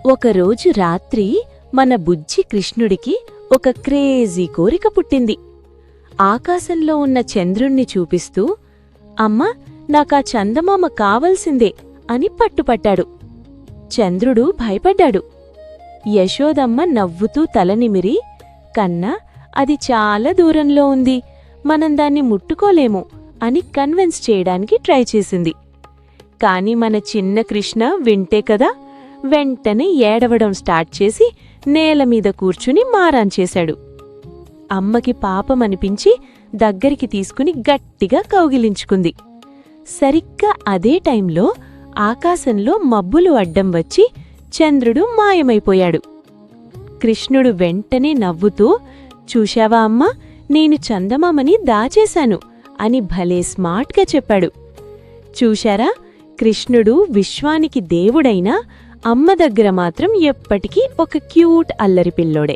ఒకరోజు రాత్రి మన బుజ్జి కృష్ణుడికి ఒక క్రేజీ కోరిక పుట్టింది. ఆకాశంలో ఉన్న చంద్రుణ్ణి చూపిస్తూ, అమ్మా, నాకా చందమామ కావలసిందే అని పట్టుపట్టాడు. చంద్రుడు భయపడ్డాడు. యశోదమ్మ నవ్వుతూ తలనిమిరి, కన్నా, అది చాలా దూరంలో ఉంది, మనం దాన్ని ముట్టుకోలేము అని కన్విన్స్ చేయడానికి ట్రై చేసింది. కాని మన చిన్న కృష్ణ వింటే కదా, వెంటనే ఏడవడం స్టార్ట్ చేసి నేలమీద కూర్చుని మారాన్ చేశాడు. అమ్మకి పాపమనిపించి దగ్గరికి తీసుకుని గట్టిగా కౌగిలించుకుంది. సరిగ్గా అదే టైంలో ఆకాశంలో మబ్బులు అడ్డం వచ్చి చంద్రుడు మాయమైపోయాడు. కృష్ణుడు వెంటనే నవ్వుతూ, చూశావా అమ్మా, నేను చందమామని దాచేశాను అని భలే స్మార్ట్గా చెప్పాడు. చూశారా, కృష్ణుడు విశ్వానికి దేవుడైనా అమ్మ దగ్గర మాత్రం ఎప్పటికీ ఒక క్యూట్ అల్లరి పిల్లోడే.